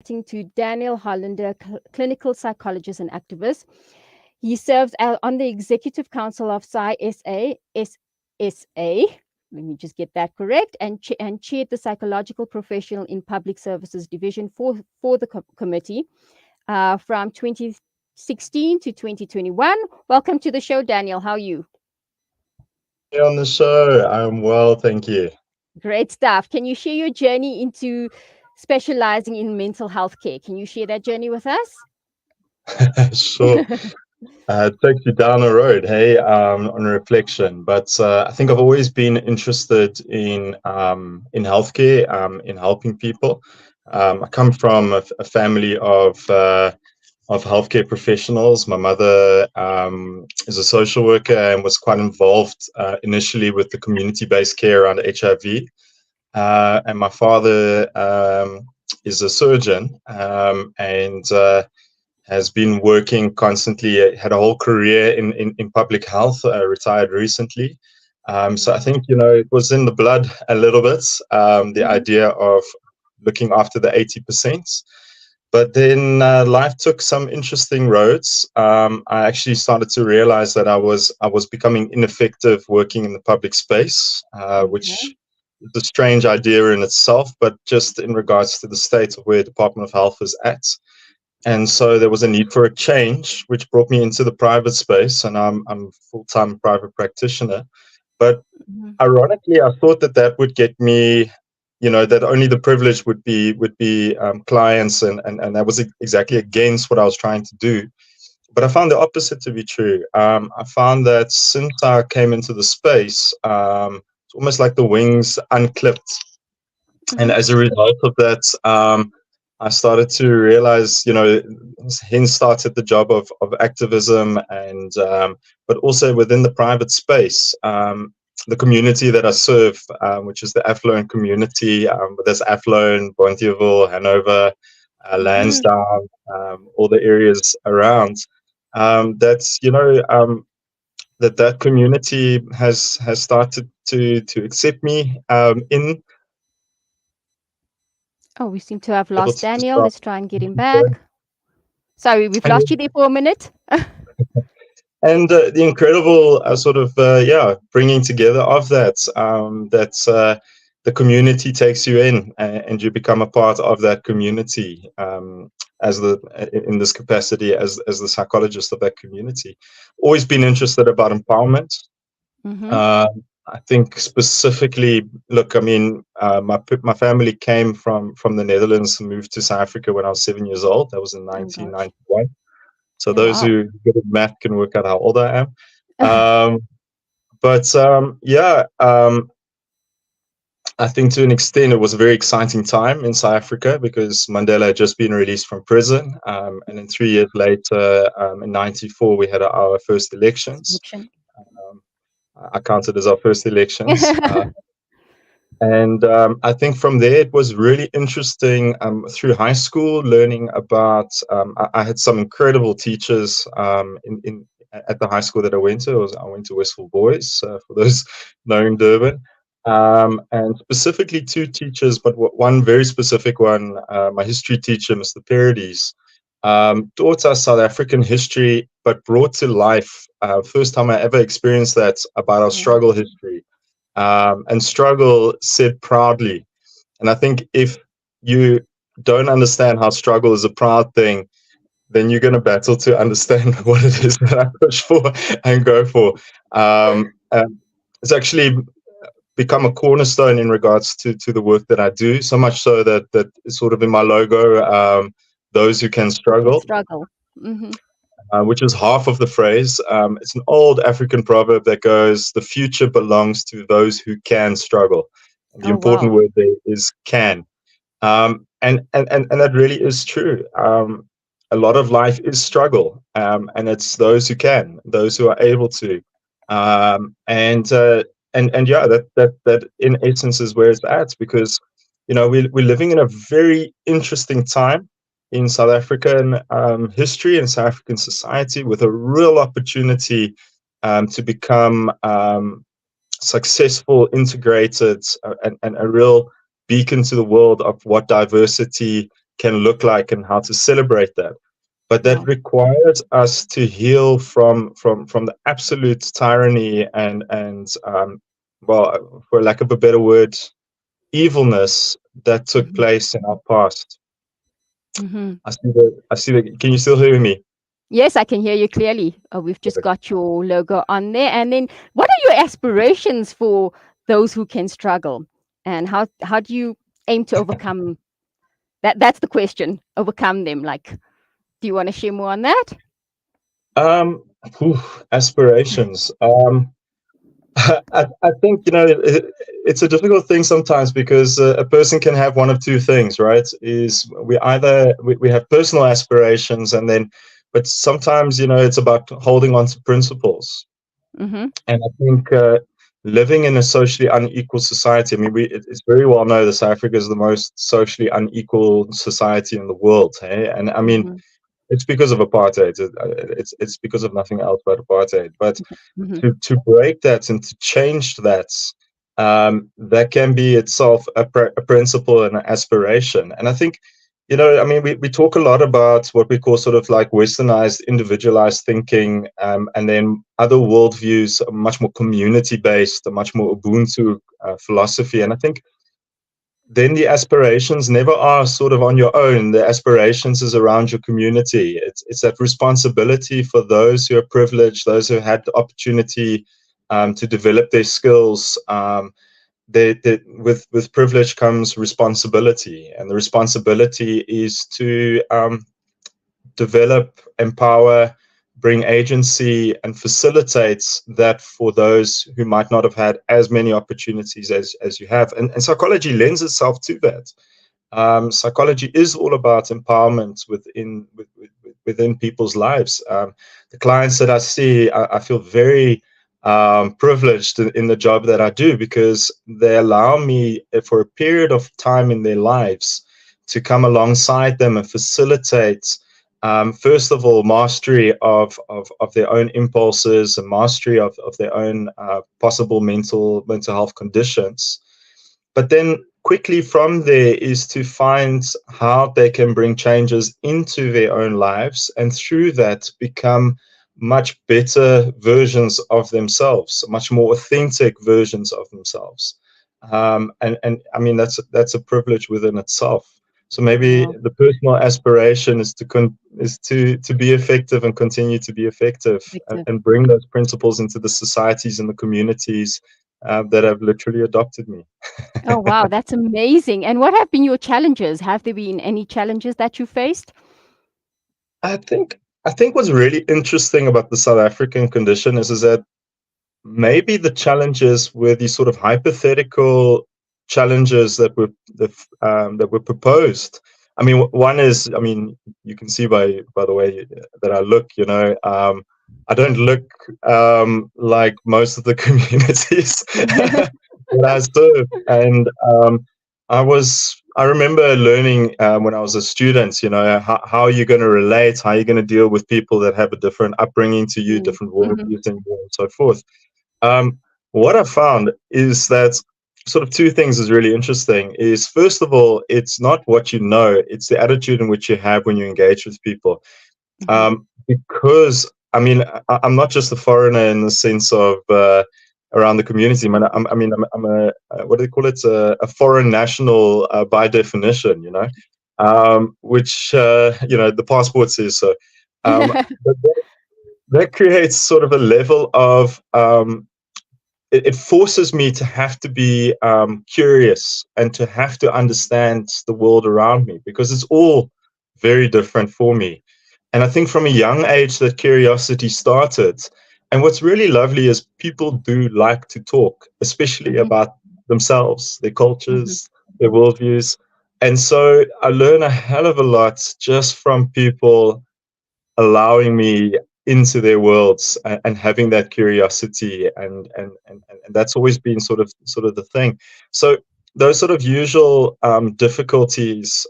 To Daniël Hollander, clinical psychologist and activist. He serves on the executive council of SSA. Let me just get that correct, and chaired the psychological professional in public services division for the committee from 2016 to 2021. Welcome to the show, Daniel. How are you? Hey, on the show, I'm well, thank you. Great stuff. Can you share your journey into specializing in mental health care? Can you share that journey with us? Sure. It takes you down a road, hey, on reflection. But I think I've always been interested in healthcare, in helping people. I come from a family of healthcare professionals. My mother is a social worker and was quite involved initially with the community-based care around HIV. And my father is a surgeon and has been working constantly, had a whole career in public health, retired recently. So I think, it was in the blood a little bit, the idea of looking after the 80%. But then life took some interesting roads. I actually started to realize that I was becoming ineffective working in the public space, which is a strange idea in itself, but just in regards to the state of where Department of Health is at. And so there was a need for a change, which brought me into the private space, and I'm a full-time private practitioner. But ironically, I thought that would get me, that only the privileged would be clients, and that was exactly against what I was trying to do. But I found the opposite to be true. I found that since I came into the space, it's almost like the wings unclipped. And as a result of that, I started to realize, hence started the job of activism, and but also within the private space, the community that I serve, which is the affluent community. There's affluent, Bonteheuwel, Hanover, Lansdowne, all the areas around. That's that community has started to accept me in. Oh, we seem to have Able lost to Daniel. start. Let's try and get him back. Sorry, we've lost you there for a minute. And the incredible sort of bringing together of that, the community takes you in, and you become a part of that community, in this capacity as the psychologist of that community. Always been interested about empowerment. I think specifically, look, I mean, my family came from the Netherlands and moved to South Africa when I was 7 years old. That was in 1991. So those who are good at math can work out how old I am. I think to an extent it was a very exciting time in South Africa because Mandela had just been released from prison. And then 3 years later, in 94, we had our first elections. I counted as our first elections. And I think from there it was really interesting through high school, learning about. I had some incredible teachers at the high school that I went to. I went to Westville Boys, for those knowing Durban, and specifically two teachers, but one very specific one, my history teacher, Mr. Paradis, taught us South African history, but brought to life. First time I ever experienced that about our struggle history. And struggle said proudly. And I think if you don't understand how struggle is a proud thing, then you're going to battle to understand what it is that I push for and go for. It's actually become a cornerstone in regards to the work that I do, so much so that it's sort of in my logo, those who can struggle. Which is half of the phrase. It's an old African proverb that goes, "The future belongs to those who can struggle." And the important word there is "can," and that really is true. A lot of life is struggle, and it's those who can, those who are able to, that in essence is where it's at, because we're living in a very interesting time in South African history and South African society, with a real opportunity to become successful, integrated, and a real beacon to the world of what diversity can look like and how to celebrate that. But that Wow. requires us to heal from the absolute tyranny and well, for lack of a better word, evilness that took Hmm. place in our past. Hmm. I see the, can you still hear me? Yes, I can hear you clearly. We've just got your logo on there. And then, what are your aspirations for those who can struggle? And how do you aim to overcome that? That's the question. Overcome them. Like, do you want to share more on that? Um, Whew, aspirations. I think, it's a difficult thing sometimes because a person can have one of two things, right? Is we have personal aspirations, and then, but sometimes, it's about holding on to principles. Mm-hmm. And I think living in a socially unequal society, I mean, it's very well known that South Africa is the most socially unequal society in the world. Hey? And I mean, Mm-hmm. it's because of apartheid. It's because of nothing else but apartheid. But Mm-hmm. to break that and to change that, that can be itself a principle and an aspiration. And I think, I mean, we talk a lot about what we call sort of like westernized, individualized thinking, and then other worldviews are much more community based, a much more Ubuntu philosophy. And I think then the aspirations never are sort of on your own. The aspirations is around your community. It's that responsibility for those who are privileged, those who had the opportunity to develop their skills. With privilege comes responsibility, and the responsibility is to develop, empower, bring agency, and facilitates that for those who might not have had as many opportunities as you have. And psychology lends itself to that. Psychology is all about empowerment within people's lives. The clients that I see, I feel very privileged in the job that I do because they allow me for a period of time in their lives to come alongside them and facilitate. First of all, mastery of their own impulses and mastery of their own possible mental health conditions, but then quickly from there is to find how they can bring changes into their own lives and through that become much better versions of themselves, much more authentic versions of themselves. And I mean, that's a privilege within itself. So maybe Wow. the personal aspiration is to be effective and continue to be effective, Victor. and bring those principles into the societies and the communities that have literally adopted me. Oh, wow. That's amazing. And what have been your challenges? Have there been any challenges that you faced? I think what's really interesting about the South African condition is that maybe the challenges were these sort of hypothetical challenges that were proposed. I mean, one is, I mean, you can see by the way that I look, I don't look like most of the communities that I serve, and I remember learning when I was a student, how are you going to relate, how are you going to deal with people that have a different upbringing to you, Mm. different Mhm. worldviews, and so forth. Um, what I found is that sort of two things is really interesting. Is first of all, it's not what you know; it's the attitude in which you have when you engage with people. Mhm. Because I mean, I'm not just a foreigner in the sense of around the community. I'm a what do they call it? A foreign national by definition. Which the passport says so. But that creates sort of a level of it forces me to have to be curious and to have to understand the world around me because it's all very different for me. And I think from a young age that curiosity started. And what's really lovely is people do like to talk, especially Mhm. about themselves, their Mhm. cultures, their worldviews. And so I learn a hell of a lot just from people allowing me into their worlds and having that curiosity and that's always been sort of the thing. So those sort of usual difficulties,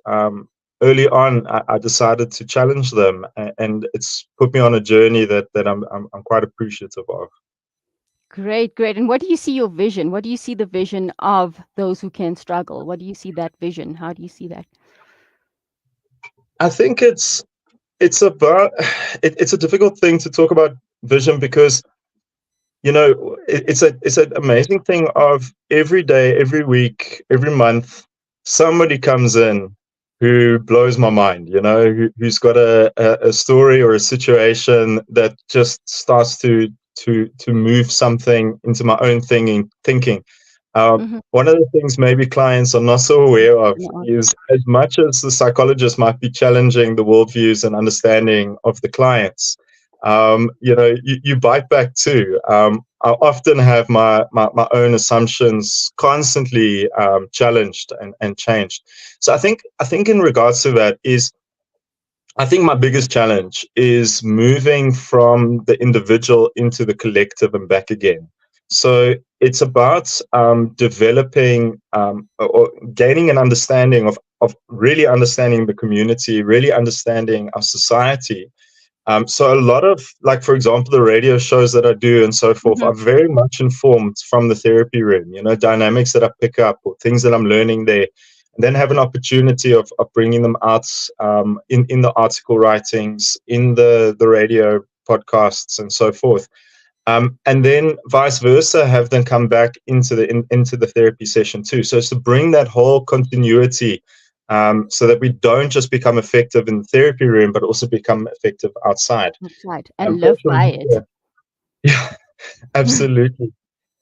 early on I decided to challenge them, and it's put me on a journey that I'm quite appreciative of. Great, great. And what do you see your vision? What do you see the vision of those who can struggle? What do you see that vision? How do you see that? I think it's about it's a difficult thing to talk about vision because it's an amazing thing of every day, every week, every month, somebody comes in who blows my mind, who's got a story or a situation that just starts to move something into my own thinking. Mm-hmm. One of the things maybe clients are not so aware of No. is, as much as the psychologist might be challenging the worldviews and understanding of the clients, you bite back too. I often have my own assumptions constantly challenged and changed. So I think in regards to that is, I think my biggest challenge is moving from the individual into the collective and back again. So it's about developing or gaining an understanding of really understanding the community, really understanding our society. So a lot of, like, for example, the radio shows that I do and so forth Mm-hmm. are very much informed from the therapy room, dynamics that I pick up or things that I'm learning there, and then have an opportunity of bringing them out in the article writings, in the radio podcasts and so forth. And then vice versa, have them come back into the therapy session too. So it's to bring that whole continuity, so that we don't just become effective in the therapy room, but also become effective outside. That's right. And live Social by it. media, yeah, absolutely.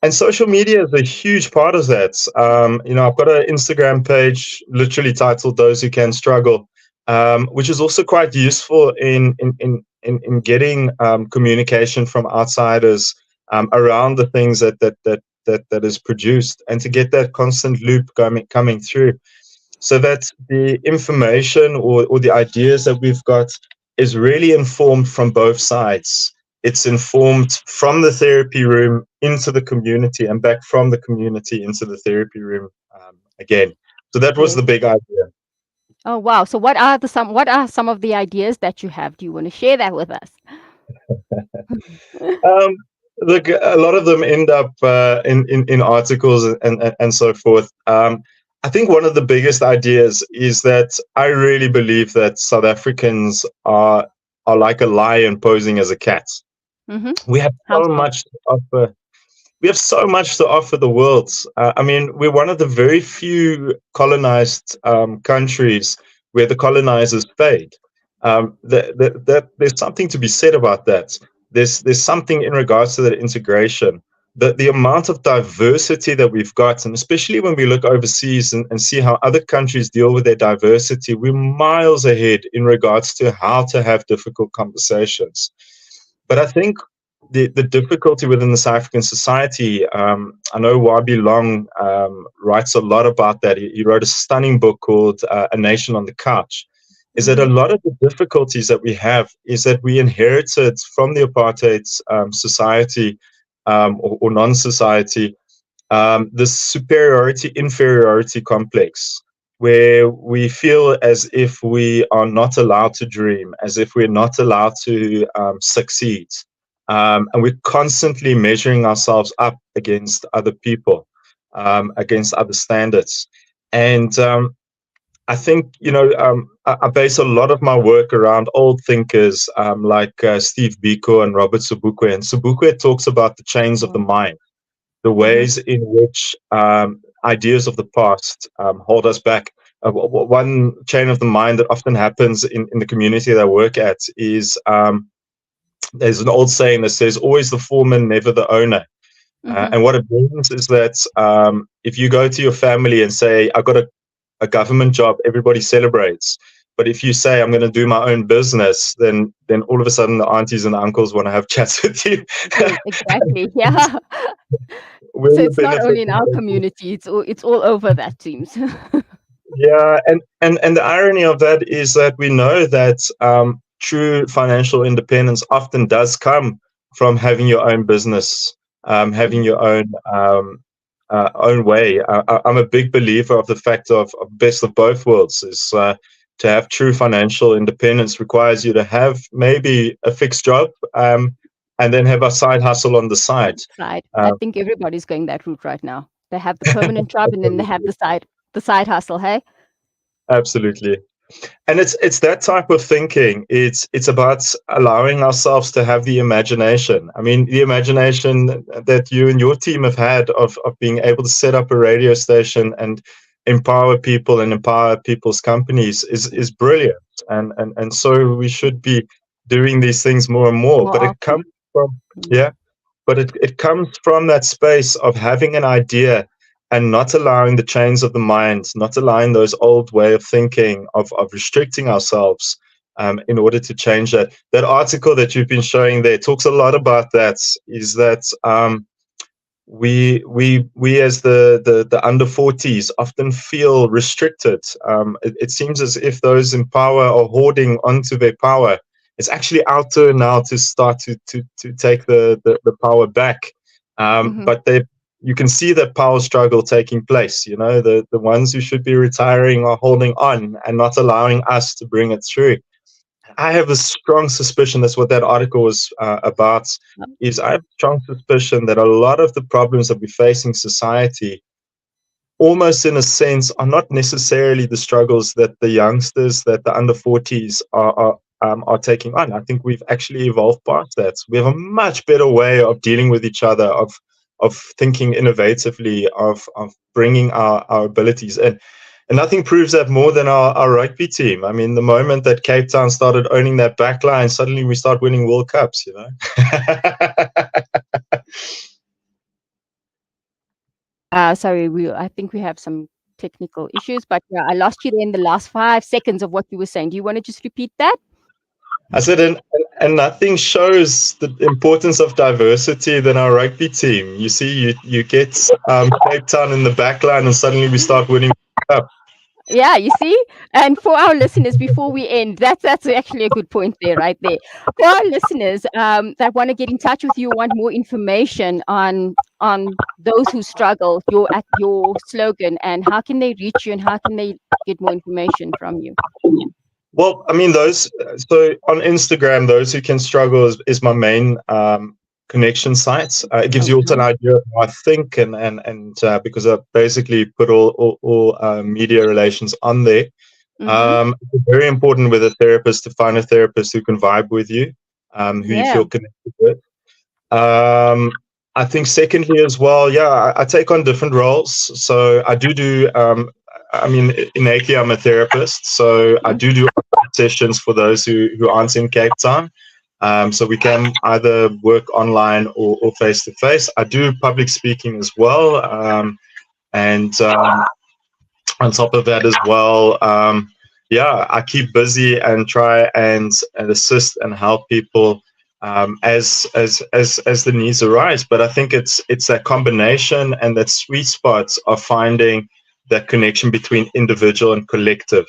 And social media is a huge part of that. I've got an Instagram page literally titled "Those Who Can Struggle," which is also quite useful in getting communication from outsiders around the things that is produced, and to get that constant loop coming through, so that the information or the ideas that we've got is really informed from both sides. It's informed from the therapy room into the community, and back from the community into the therapy room again. So that was Yes. the big idea. Oh wow. So what are some of the ideas that you have? Do you want to share that with us? Um, Look, a lot of them end up in articles and so forth. I think one of the biggest ideas is that I really believe that South Africans are like a lion posing as a cat. Mm-hmm. We have How so so? much to offer. We have so much to offer the world. I mean, we're one of the very few colonized countries where the colonizers stayed. There's something to be said about that. There's something in regards to that integration. The amount of diversity that we've got, and especially when we look overseas and see how other countries deal with their diversity, we're miles ahead in regards to how to have difficult conversations. But I think the difficulty within the South African society, I know Wabi Long writes a lot about that. He wrote a stunning book called A Nation on the Couch, is that a Mm-hmm. lot of the difficulties that we have is that we inherited from the apartheid society, or non-society, this superiority inferiority complex, where we feel as if we are not allowed to dream, as if we're not allowed to succeed, and we're constantly measuring ourselves up against other people, against other standards. And I think, I base a lot of my work around old thinkers, like Steve Biko and Robert Sobukwe. And Sobukwe talks about the chains of the mind, the Mm-hmm. ways in which ideas of the past hold us back. One chain of the mind that often happens in the community that I work at is, there's an old saying that says, always the foreman, never the owner. Mm-hmm. And what it means is that if you go to your family and say, I got a government job, everybody celebrates. But if you say, I'm going to do my own business, then all of a sudden the aunties and the uncles want to have chats with you. Yes, exactly. Yeah. We're So the it's not only in our beneficiaries. community, it's all over that seems. Yeah, and the irony of that is that we know that true financial independence often does come from having your own business, having Mhm. your own way. I'm a big believer of the fact of best of both worlds. Is to have true financial independence requires you to have maybe a fixed job, and then have a side hustle on the side. Side. I Uh, think everybody's going that route right now. They have the permanent job and then they have the side hustle, hey? Absolutely. And it's that type of thinking. It's about allowing ourselves to have the imagination. I mean, the imagination that you and your team have had of being able to set up a radio station and empower people and empower people's companies is brilliant. And so we should be doing these things more and more. more But it often. comes from, yeah, but it comes from that space of having an idea and not allowing the chains of the mind, not allowing those old way of thinking of restricting ourselves in order to change that. That article that you've been showing there talks a lot about that, is that we as the under 40s often feel restricted. It seems as if those in power are hoarding onto their power. It's actually our turn now to start to take the power back. But you can see that power struggle taking place. You know, the ones who should be retiring are holding on and not allowing us to bring it through. I have a strong suspicion that's what that article was about. Is I have a strong suspicion that a lot of the problems that we face in society, almost in a sense, are not necessarily the struggles that the youngsters, that the under 40s are taking on. I think we've actually evolved past that. We have a much better way of dealing with each other, of thinking innovatively, of bringing our abilities in. And nothing proves that more than our rugby team. I mean, the moment that Cape Town started owning that back line, suddenly we start winning World Cups, you know? Sorry, I think we have some technical issues, but yeah, I lost you there in the last 5 seconds of what you were saying. Do you want to just repeat that? I said, and nothing shows the importance of diversity than our rugby team. You see, you get Cape Town in the back line, and suddenly we start winning World Cup. Yeah, you see? And for our listeners, before we end, that's actually a good point there, right there. For our listeners that want to get in touch with you, want more information on those who struggle, your slogan, and how can they reach you and how can they get more information from you? Well, I mean, so on Instagram, those who can struggle is my main connection sites. It gives you also an idea of how I think, and because I basically put all media relations on there. It's very important with a therapist to find a therapist who can vibe with you, who you feel connected with. I think secondly as well, yeah, I take on different roles. So I do I mean, innately I'm a therapist, so I do sessions for those who aren't in Cape Town. So we can either work online or face to face. I do public speaking as well, and on top of that as well, yeah, I keep busy and try and assist and help people as the needs arise. But I think it's that combination and that sweet spot of finding that connection between individual and collective,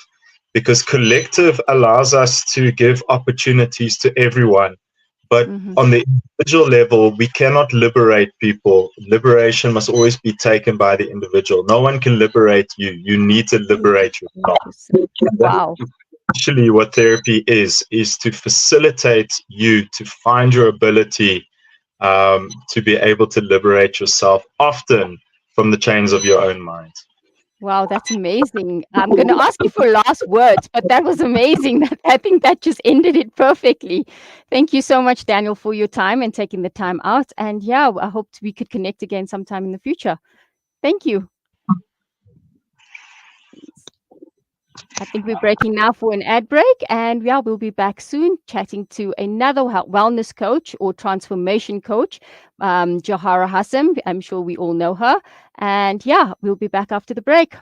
because collective allows us to give opportunities to everyone. But on the individual level, we cannot liberate people. Liberation must always be taken by the individual. No one can liberate you. You need to liberate yourself. Wow. Actually, what therapy is to facilitate you to find your ability to be able to liberate yourself, often from the chains of your own mind. Wow, that's amazing. I'm going to ask you for last words, but that was amazing. I think that just ended it perfectly. Thank you so much, Daniel, for your time and taking the time out. And yeah, I hope we could connect again sometime in the future. Thank you. I think we're breaking now for an ad break, and yeah, we'll be back soon chatting to another wellness coach or transformation coach, Johara Hassam. I'm sure we all know her. And yeah, we'll be back after the break.